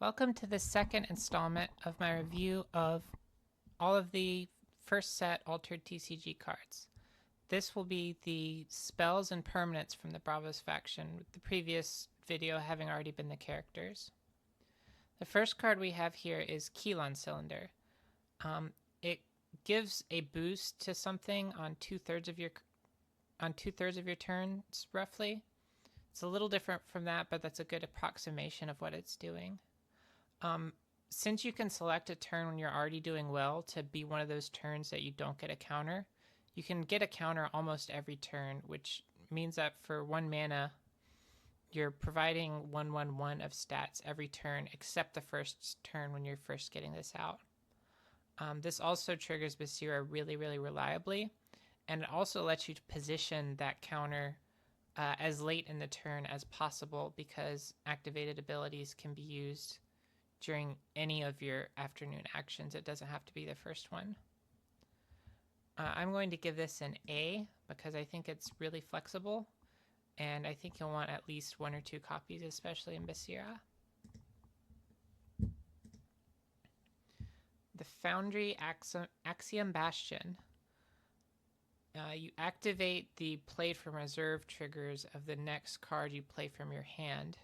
Welcome to the second installment of my review of all of the first set Altered TCG cards. This will be the spells and permanents from the Bravos faction, with the previous video having already been the characters. The first card we have here is Keylon Cylinder. It gives a boost to something on two-thirds of your turns, roughly. It's a little different from that, but that's a good approximation of what it's doing. Since you can select a turn when you're already doing well to be one of those turns that you don't get a counter, you can get a counter almost every turn, which means that for 1 mana, you're providing 1/1/1 of stats every turn except the first turn when you're first getting this out. This also triggers Basira really, really reliably, and it also lets you position that counter as late in the turn as possible because activated abilities can be used during any of your afternoon actions. It doesn't have to be the first one. I'm going to give this an A because I think it's really flexible, and I think you'll want at least 1 or 2 copies, especially in Basira. The Foundry Axiom Bastion. You activate the play from reserve triggers of the next card you play from your hand,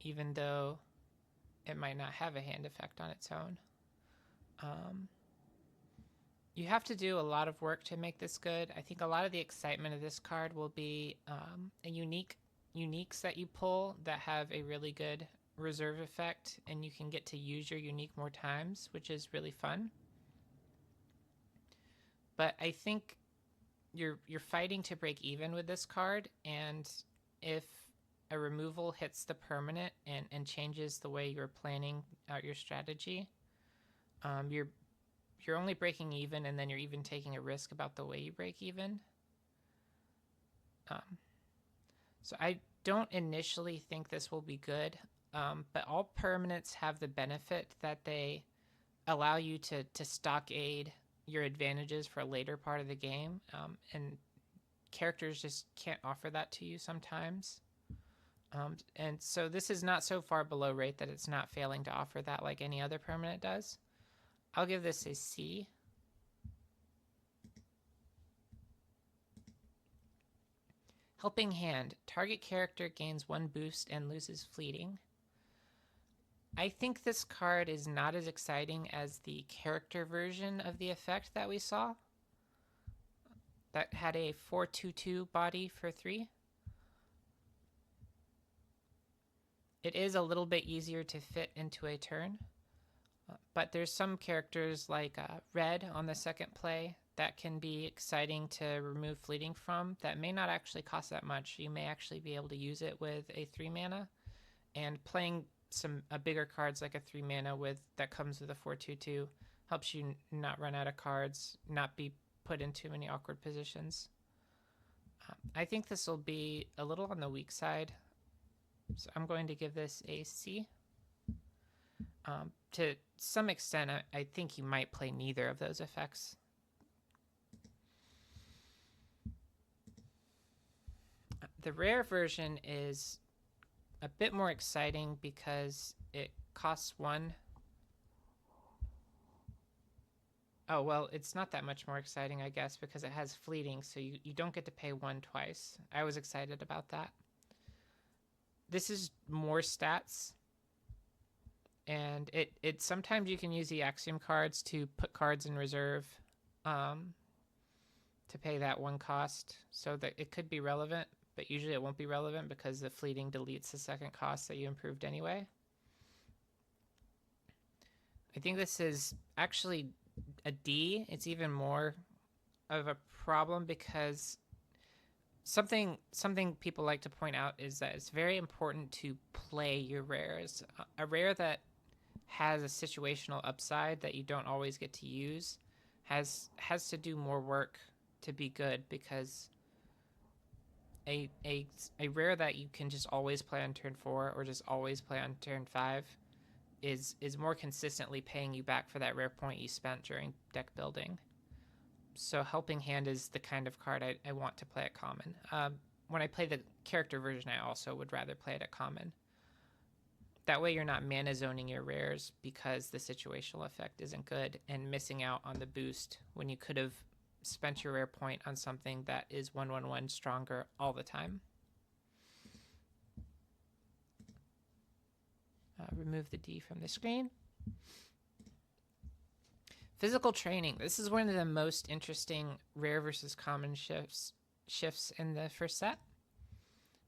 even though it might not have a hand effect on its own. You have to do a lot of work to make this good. I think a lot of the excitement of this card will be uniques that you pull that have a really good reserve effect, and you can get to use your unique more times, which is really fun. But I think you're fighting to break even with this card, and if a removal hits the permanent and changes the way you're planning out your strategy, you're only breaking even, and then you're even taking a risk about the way you break even. So I don't initially think this will be good, but all permanents have the benefit that they allow you to stockade your advantages for a later part of the game, and characters just can't offer that to you sometimes. And so this is not so far below rate that it's not failing to offer that like any other permanent does. I'll give this a C. Helping Hand. Target character gains 1 boost and loses fleeting. I think this card is not as exciting as the character version of the effect that we saw. That had a 4/2/2 body for 3. It is a little bit easier to fit into a turn, but there's some characters like Red on the second play that can be exciting to remove fleeting from that may not actually cost that much. You may actually be able to use it with a 3 mana, and playing some bigger cards like a 3 mana that comes with a 4/2/2 helps you not run out of cards, not be put in too many awkward positions. I think this will be a little on the weak side, so I'm going to give this a C. To some extent, I think you might play neither of those effects. The rare version is a bit more exciting because it costs 1. Oh, well, it's not that much more exciting, I guess, because it has fleeting, so you don't get to pay 1 twice. I was excited about that. This is more stats, and it sometimes you can use the Axiom cards to put cards in reserve to pay that 1 cost, so that it could be relevant, but usually it won't be relevant because the fleeting deletes the second cost that you improved anyway. I think this is actually a D. It's even more of a problem because something people like to point out is that it's very important to play your rares. A rare that has a situational upside that you don't always get to use has to do more work to be good, because a rare that you can just always play on turn 4 or just always play on turn 5 is more consistently paying you back for that rare point you spent during deck building. So Helping Hand is the kind of card I want to play at common. When I play the character version, I also would rather play it at common. That way you're not mana zoning your rares because the situational effect isn't good and missing out on the boost when you could have spent your rare point on something that is 1/1/1 stronger all the time. Remove the D from the screen. Physical training. This is one of the most interesting rare versus common shifts in the first set,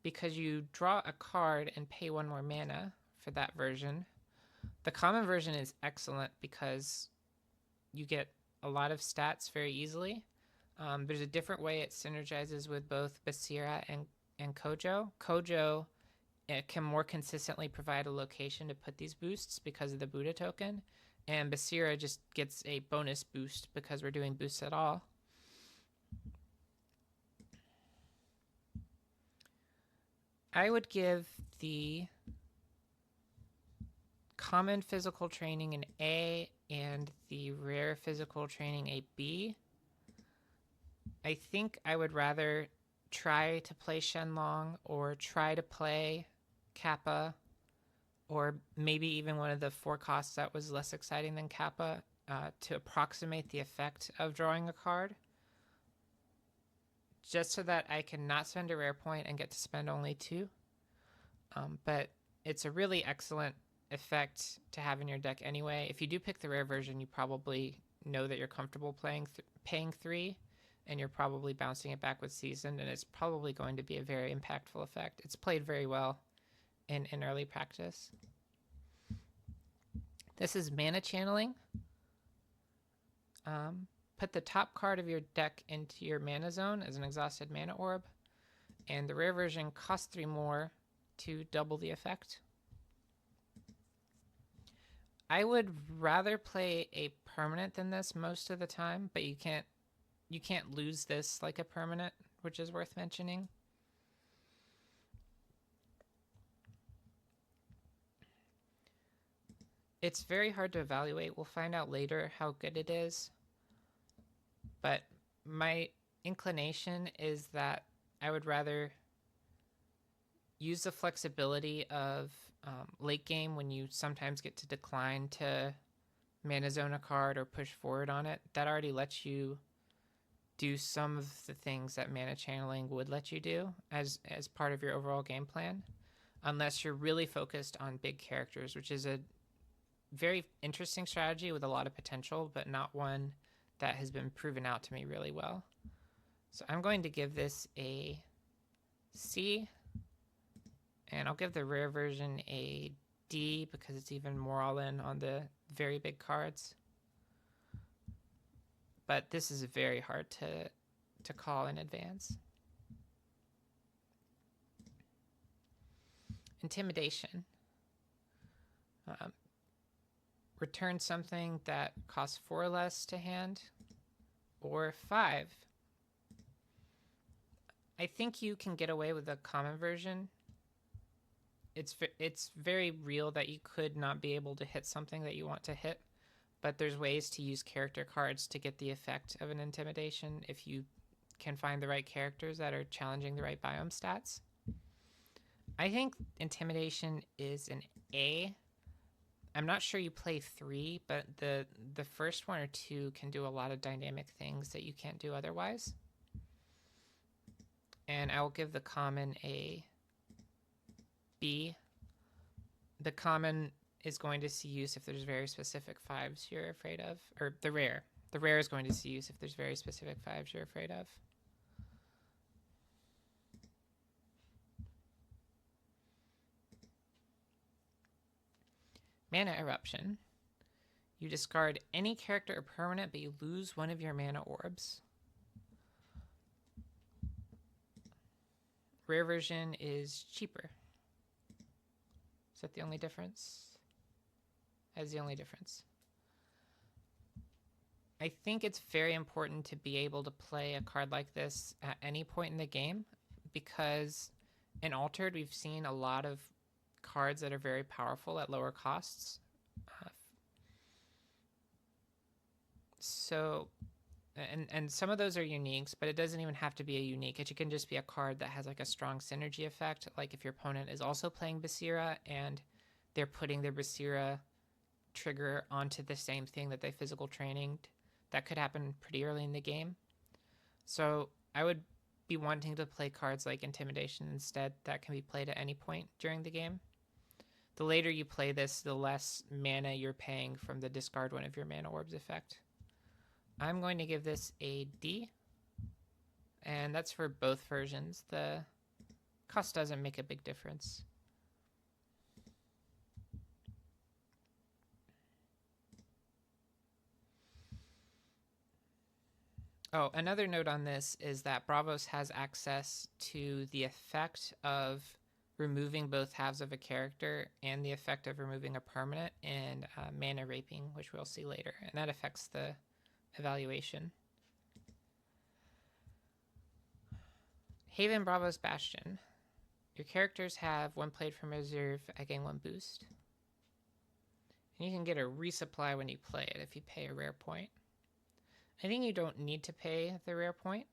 because you draw a card and pay 1 more mana for that version. The common version is excellent because you get a lot of stats very easily. There's a different way it synergizes with both Basira and Kojo. Kojo, it can more consistently provide a location to put these boosts because of the Buddha token, and Basira just gets a bonus boost because we're doing boosts at all. I would give the common physical training an A and the rare physical training a B. I think I would rather try to play Shenlong or try to play Kappa, or maybe even one of the 4 costs that was less exciting than Kappa, to approximate the effect of drawing a card, just so that I can not spend a rare point and get to spend only 2. But it's a really excellent effect to have in your deck anyway. If you do pick the rare version, you probably know that you're comfortable paying 3, and you're probably bouncing it back with Seasoned, and it's probably going to be a very impactful effect. It's played very well in early practice. This is mana channeling. Put the top card of your deck into your mana zone as an exhausted mana orb, and the rare version costs 3 more to double the effect. I would rather play a permanent than this most of the time, but you can't lose this like a permanent, which is worth mentioning. It's very hard to evaluate. We'll find out later how good it is. But my inclination is that I would rather use the flexibility of late game, when you sometimes get to decline to mana zone a card or push forward on it. That already lets you do some of the things that mana channeling would let you do as part of your overall game plan, unless you're really focused on big characters, which is a very interesting strategy with a lot of potential, but not one that has been proven out to me really well. So I'm going to give this a C, and I'll give the rare version a D because it's even more all in on the very big cards. But this is very hard to call in advance. Intimidation. Return something that costs 4 less to hand, or 5. I think you can get away with the common version. It's very real that you could not be able to hit something that you want to hit, but there's ways to use character cards to get the effect of an intimidation if you can find the right characters that are challenging the right biome stats. I think intimidation is an A. I'm not sure you play 3, but the first 1 or 2 can do a lot of dynamic things that you can't do otherwise. And I will give the common a B. The common is going to see use if there's very specific 5s you're afraid of, or the rare. The rare is going to see use if there's very specific 5s you're afraid of. Mana Eruption. You discard any character or permanent, but you lose 1 of your mana orbs. Rare version is cheaper. Is that the only difference? That is the only difference. I think it's very important to be able to play a card like this at any point in the game, because in Altered we've seen a lot of cards that are very powerful at lower costs. And some of those are uniques, but it doesn't even have to be a unique. It can just be a card that has like a strong synergy effect, like if your opponent is also playing Basira and they're putting their Basira trigger onto the same thing that they physical trained. That could happen pretty early in the game. So I would be wanting to play cards like Intimidation instead that can be played at any point during the game. The later you play this, the less mana you're paying from the discard one of your mana orbs effect. I'm going to give this a D, and that's for both versions. The cost doesn't make a big difference. Oh, another note on this is that Bravos has access to the effect of removing both halves of a character and the effect of removing a permanent in mana raping, which we'll see later, and that affects the evaluation. Haven Bravos Bastion. Your characters have one played from reserve. I gain one boost. And you can get a resupply when you play it if you pay a rare point. I think you don't need to pay the rare point.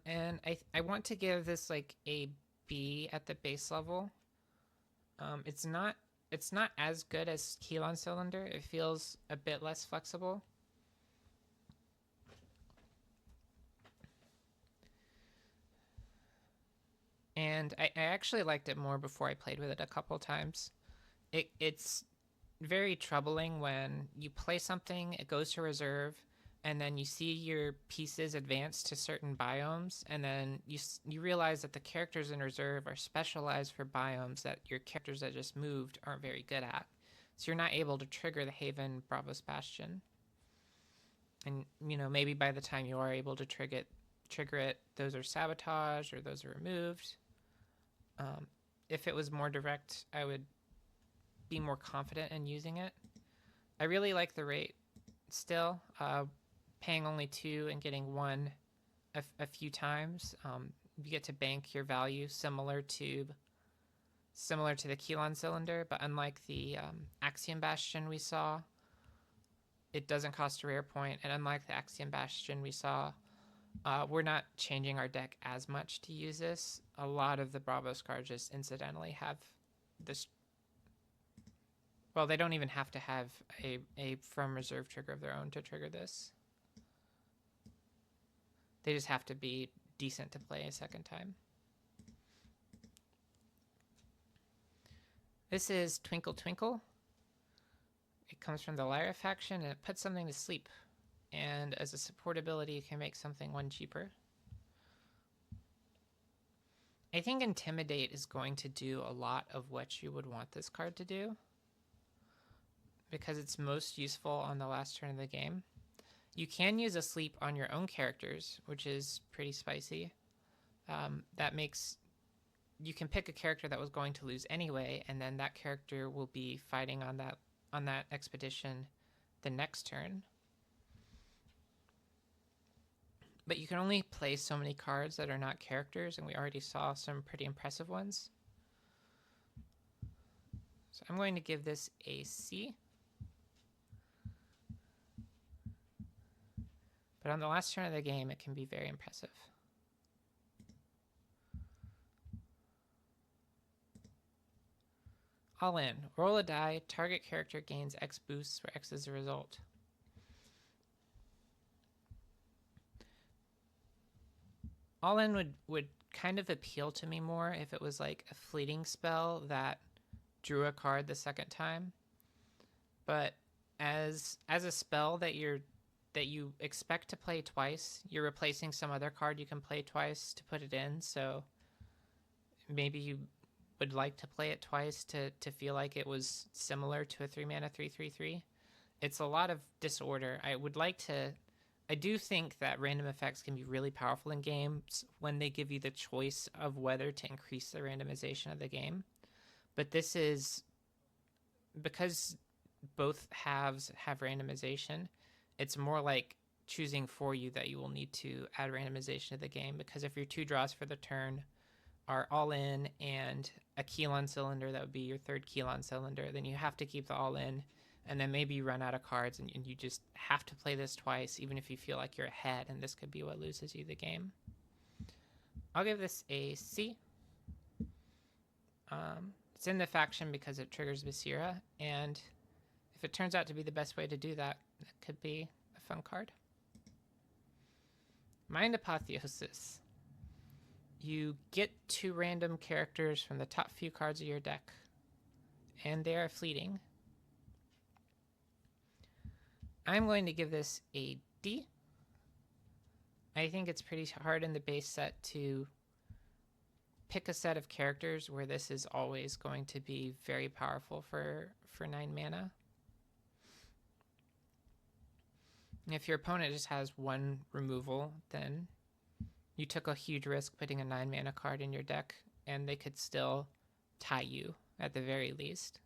And I want to give this like a B at the base level. It's not as good as Keylon Cylinder. It feels a bit less flexible. And I actually liked it more before I played with it a couple times. It's very troubling when you play something, it goes to reserve, and then you see your pieces advance to certain biomes, and then you realize that the characters in reserve are specialized for biomes that your characters that just moved aren't very good at. So you're not able to trigger the Haven Bravos Bastion. And, you know, maybe by the time you are able to trigger it, those are sabotaged or those are removed. If it was more direct, I would be more confident in using it. I really like the rate still. Paying only 2 and getting 1 a few times. You get to bank your value similar to the Keylon Cylinder, but unlike the Axiom Bastion we saw, it doesn't cost a rare point, and unlike the Axiom Bastion we saw, we're not changing our deck as much to use this. A lot of the Bravos cards just incidentally have this. Well, they don't even have to have a from reserve trigger of their own to trigger this. They just have to be decent to play a second time. This is Twinkle Twinkle. It comes from the Lyra faction, and it puts something to sleep. And as a support ability, you can make something 1 cheaper. I think Intimidate is going to do a lot of what you would want this card to do, because it's most useful on the last turn of the game. You can use a sleep on your own characters, which is pretty spicy. That makes... You can pick a character that was going to lose anyway, and then that character will be fighting on that expedition the next turn. But you can only play so many cards that are not characters, and we already saw some pretty impressive ones. So I'm going to give this a C. But on the last turn of the game, it can be very impressive. All in. Roll a die. Target character gains X boosts, where X is the result. All in would kind of appeal to me more if it was like a fleeting spell that drew a card the second time. But as a spell that you expect to play twice, you're replacing some other card you can play twice to put it in, so maybe you would like to play it twice to feel like it was similar to a 3-mana 3/3/3. It's a lot of disorder. I do think that random effects can be really powerful in games when they give you the choice of whether to increase the randomization of the game. But this is, because both halves have randomization, it's more like choosing for you that you will need to add randomization to the game, because if your 2 draws for the turn are All In and a Keylon Cylinder, that would be your 3rd Keylon Cylinder, then you have to keep the All In. And then maybe you run out of cards and you just have to play this twice, even if you feel like you're ahead, and this could be what loses you the game. I'll give this a C. It's in the faction because it triggers Basira, and if it turns out to be the best way to do that, it could be a fun card. Mind Apotheosis. You get 2 random characters from the top few cards of your deck, and they are fleeting. I'm going to give this a D. I think it's pretty hard in the base set to pick a set of characters where this is always going to be very powerful for 9 mana. If your opponent just has 1 removal, then you took a huge risk putting a 9 mana card in your deck, and they could still tie you at the very least.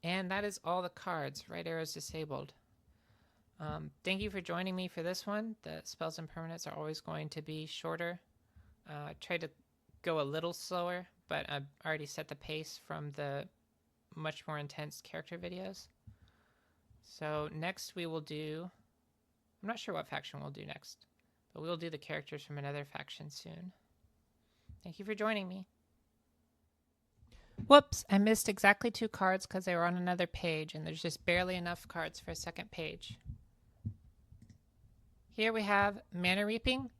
And that is all the cards. Right arrow is disabled. Thank you for joining me for this one. The spells and permanents are always going to be shorter. I tried to go a little slower, but I've already set the pace from the much more intense character videos. So next we will do, I'm not sure what faction we'll do next, but we'll do the characters from another faction soon. Thank you for joining me. Whoops, I missed exactly 2 cards because they were on another page, and there's just barely enough cards for a second page. Here we have Mana Reaping.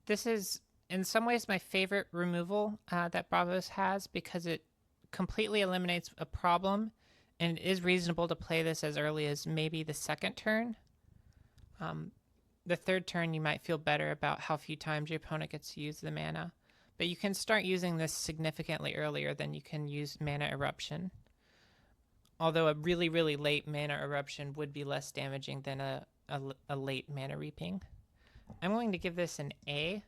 This is in some ways my favorite removal that Bravos has, because it completely eliminates a problem, and it is reasonable to play this as early as maybe the 2nd turn. The 3rd turn you might feel better about how few times your opponent gets to use the mana. But you can start using this significantly earlier than you can use Mana Eruption. Although a really, really late Mana Eruption would be less damaging than a late Mana Reaping. I'm going to give this an A.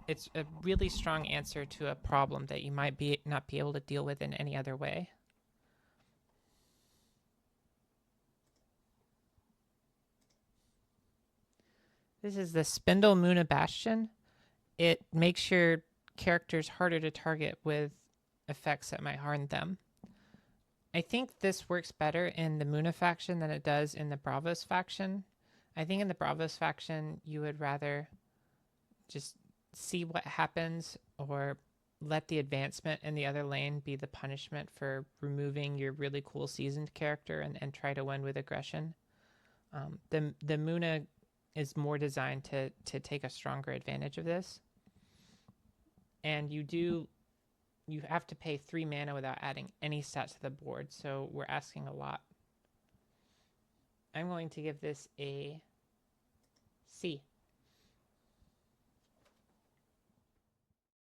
It's a really strong answer to a problem that you might not be able to deal with in any other way. This is the Spindle Muna Bastion. It makes your characters harder to target with effects that might harm them. I think this works better in the Muna faction than it does in the Bravos faction. I think in the Bravos faction you would rather just see what happens, or let the advancement in the other lane be the punishment for removing your really cool seasoned character and try to win with aggression. The Muna is more designed to take a stronger advantage of this. And you have to pay 3 mana without adding any stats to the board, so we're asking a lot. I'm going to give this a C.